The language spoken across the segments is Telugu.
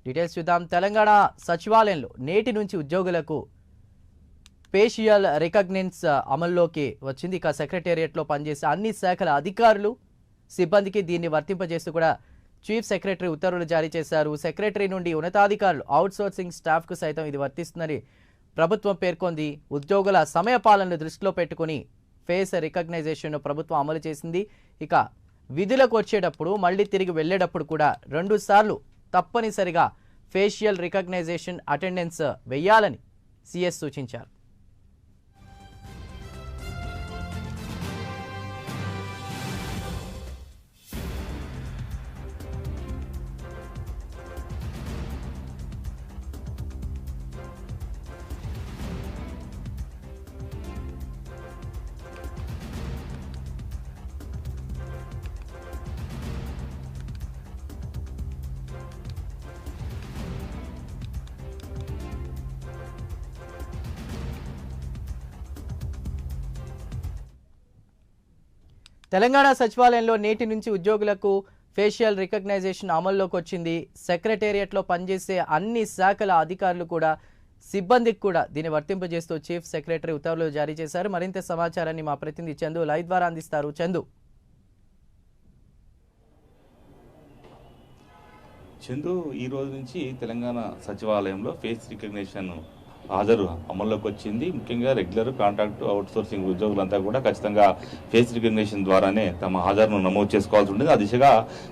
డీటెయిల్స్ చూద్దాం. తెలంగాణ సచివాలయంలో నేటి నుంచి ఉద్యోగులకు ఫేషియల్ రికగ్నిన్స్ అమల్లోకి వచ్చింది. ఇక సెక్రటేరియట్లో పనిచేసే అన్ని శాఖల అధికారులు సిబ్బందికి దీన్ని వర్తింపజేస్తూ కూడా చీఫ్ సెక్రటరీ ఉత్తర్వులు జారీ చేశారు. సెక్రటరీ నుండి ఉన్నతాధికారులు అవుట్సోర్సింగ్ స్టాఫ్కు సైతం ఇది వర్తిస్తుందని ప్రభుత్వం పేర్కొంది. ఉద్యోగుల సమయపాలనను దృష్టిలో పెట్టుకుని ఫేస్ రికగ్నైజేషన్ను ప్రభుత్వం అమలు చేసింది. ఇక విధులకు వచ్చేటప్పుడు మళ్ళీ తిరిగి వెళ్ళేటప్పుడు కూడా 2 సార్లు తప్పనిసరిగా ఫేషియల్ రికగ్నైజేషన్ అటెండెన్స్ వెయ్యాలని సీఎస్ సూచించారు. తెలంగాణ సచివాలయంలో నేటి నుంచి ఉద్యోగులకు ఫేషియల్ రికగ్నైజేషన్ అమల్లోకి వచ్చింది. సెక్రటేరియట్లో పనిచేసే అన్ని శాఖల అధికారులు కూడా సిబ్బందికి కూడా దీన్ని వర్తింపజేస్తూ చీఫ్ సెక్రటరీ ఉత్తర్వులు జారీ చేశారు. మరింత సమాచారాన్ని మా ప్రతినిధి చందు లైవ్ ద్వారా అందిస్తారు. చందు ఈ రోజు నుంచి తెలంగాణ సచివాలయంలో ఫేస్ రికగ్నిషన్ హాజరు అమల్లోకి వచ్చింది. ముఖ్యంగా రెగ్యులర్, కాంట్రాక్ట్, అవుట్సోర్సింగ్ ఉద్యోగులంతా కూడా ఖచ్చితంగా ఫేస్ రికగ్నిషన్ ద్వారానే తమ హాజరును నమోదు చేసుకోవాల్సి ఉంటుంది. ఆ దిశగా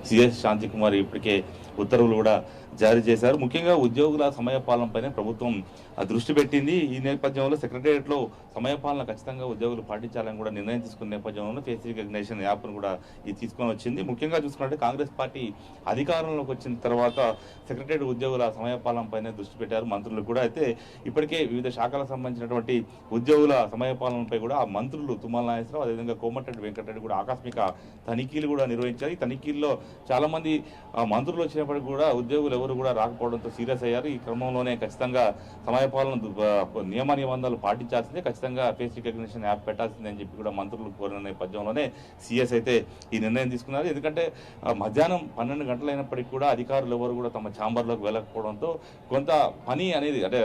సిఎస్ శాంతికుమార్ ఇప్పటికే ఉత్తర్వులు కూడా జారీ చేశారు. ముఖ్యంగా ఉద్యోగుల సమయపాలనపైనే ప్రభుత్వం దృష్టి పెట్టింది. ఈ నేపథ్యంలో సెక్రటేరియట్లో సమయపాలన ఖచ్చితంగా ఉద్యోగులు పాటించాలని కూడా నిర్ణయం తీసుకున్న నేపథ్యంలో ఫేస్ రికగ్నిషన్ యాప్ను కూడా ఇది తీసుకొని వచ్చింది. ముఖ్యంగా చూసుకుంటే కాంగ్రెస్ పార్టీ అధికారంలోకి వచ్చిన తర్వాత సెక్రటేరియట్ ఉద్యోగుల సమయపాలనపైనే దృష్టి పెట్టారు మంత్రులు కూడా. అయితే ఇప్పటికే వివిధ శాఖలకు సంబంధించినటువంటి ఉద్యోగుల సమయపాలనపై కూడా ఆ మంత్రులు తుమ్మల నాగేశ్వరరావు, అదేవిధంగా కోమటిరెడ్డి వెంకటరెడ్డి కూడా ఆకస్మిక తనిఖీలు కూడా నిర్వహించారు. ఈ తనిఖీల్లో చాలా మంది మంత్రులు వచ్చినప్పటికీ కూడా ఉద్యోగులు ఎవరు కూడా రాకపోవడంతో సీరియస్ అయ్యారు. ఈ క్రమంలోనే ఖచ్చితంగా సమయపాలన నియమ నిబంధనలు పాటించాల్సిందే, ఖచ్చితంగా ఫేస్ రికగ్నిషన్ యాప్ పెట్టాల్సిందే అని చెప్పి కూడా మంత్రులు కోరిన నేపథ్యంలోనే సీఎస్ అయితే ఈ నిర్ణయం తీసుకున్నారు. ఎందుకంటే మధ్యాహ్నం 12 గంటలైనప్పటికీ కూడా అధికారులు ఎవరు కూడా తమ ఛాంబర్లోకి వెళ్ళకపోవడంతో కొంత పని అనేది, అంటే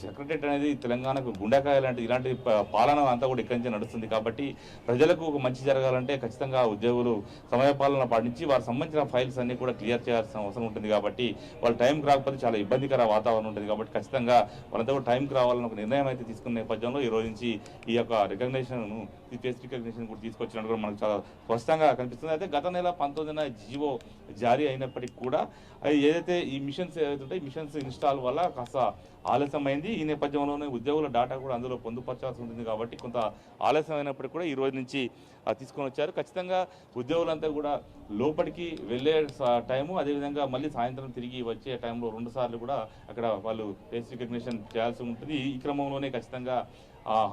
సెక్రటరేట్ అనేది తెలంగాణకు గుండెకాయ లాంటి ఇలాంటి పాలన అంతా కూడా ఇక్కడి నుంచి నడుస్తుంది. కాబట్టి ప్రజలకు ఒక మంచి జరగాలంటే ఖచ్చితంగా ఉద్యోగులు సమయపాలన పాటించి వారికి సంబంధించిన ఫైల్స్ అన్ని కూడా క్లియర్ చేయాల్సిన అవసరం ఉంటుంది. కాబట్టి వాళ్ళు టైంకి రాకపోతే చాలా ఇబ్బందికర వాతావరణం ఉంటుంది. కాబట్టి ఖచ్చితంగా వాళ్ళంతా కూడా టైంకి రావాలని ఒక నిర్ణయం అయితే తీసుకున్న నేపథ్యంలో ఈ రోజు నుంచి ఈ యొక్క రికగ్నిషన్ ఫేస్ రికగ్నిషన్ కూడా తీసుకొచ్చినట్టు కూడా మనకు చాలా స్పష్టంగా కనిపిస్తుంది. అయితే గత నెల 19న జీవో జారీ అయినప్పటికీ కూడా ఏదైతే ఈ మిషన్స్ ఏదైతే ఉంటాయి, మిషన్స్ ఇన్స్టాల్ వల్ల కాస్త ఆలస్యమైంది. ఈ నేపథ్యంలోనే ఉద్యోగుల డేటా కూడా అందులో పొందుపరచాల్సి ఉంటుంది. కాబట్టి కొంత ఆలస్యం అయినప్పటికీ కూడా ఈ రోజు నుంచి తీసుకొని వచ్చారు. ఖచ్చితంగా ఉద్యోగులంతా కూడా లోపలికి వెళ్ళే టైము, అదేవిధంగా మళ్ళీ సాయంత్రం తిరిగి వచ్చే టైంలో 2 సార్లు కూడా అక్కడ వాళ్ళు ఫేస్ రికగ్నిషన్ చేయాల్సి ఉంటుంది. ఈ క్రమంలోనే ఖచ్చితంగా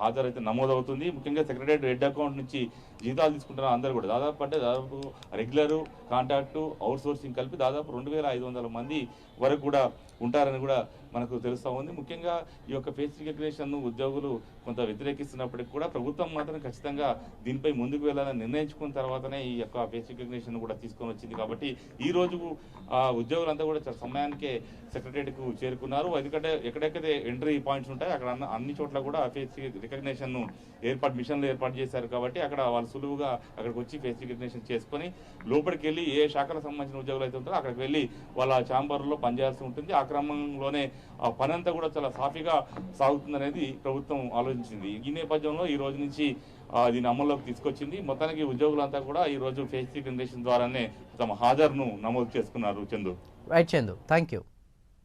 హాజరైతే నమోదవుతుంది. ముఖ్యంగా సెక్రటరీ హెడ్ అకౌంట్ నుంచి జీతాలు తీసుకుంటున్న అందరూ కూడా దాదాపు రెగ్యులర్, కాంట్రాక్టు, అవుట్సోర్సింగ్ కలిపి దాదాపు 2500 మంది వరకు కూడా ఉంటారని కూడా మనకు తెలుస్తూ ఉంది. ముఖ్యంగా ఈ యొక్క ఫేస్ రికగ్నిషన్ ఉద్యోగులు కొంత వ్యతిరేకిస్తున్నప్పటికీ కూడా ప్రభుత్వం మాత్రం ఖచ్చితంగా దీనిపై ముందుకు వెళ్ళాలని నిర్ణయించుకున్న తర్వాతనే ఈ యొక్క ఫేస్ రికగ్నిషన్ కూడా తీసుకొని వచ్చింది. కాబట్టి ఈ రోజు ఉద్యోగులంతా కూడా సమయానికే సెక్రటరీకి చేరుకున్నారు. ఎందుకంటే ఎక్కడెక్కడైతే ఎంట్రీ పాయింట్స్ ఉంటాయి అక్కడ అన్ని చోట్ల కూడా ఫేస్ రికగ్నిషన్ మిషన్లు ఏర్పాటు చేశారు. కాబట్టి అక్కడ వాళ్ళు సులువుగా అక్కడికి వచ్చి ఫేస్ రికగ్నిషన్ చేసుకొని లోపలికి వెళ్ళి ఏ శాఖలకు సంబంధించిన ఉద్యోగులు అయితే ఉంటారో అక్కడికి వెళ్ళి వాళ్ళ ఛాంబర్లో పనిచేయాల్సి ఉంటుంది. ఆ క్రమంలోనే ఆ పని అంతా కూడా చాలా సాఫీగా సాగుతుందనేది ప్రభుత్వం ఆలోచించింది. ఈ నేపథ్యంలో ఈ రోజు నుంచి దీన్ని అమల్లోకి తీసుకొచ్చింది. మొత్తానికి ఉద్యోగులంతా కూడా ఈ రోజు ఫేస్ రికగ్నిషన్ ద్వారానే తమ హాజరును నమోదు చేసుకున్నారు. Chandu. Right Chandu, thank you.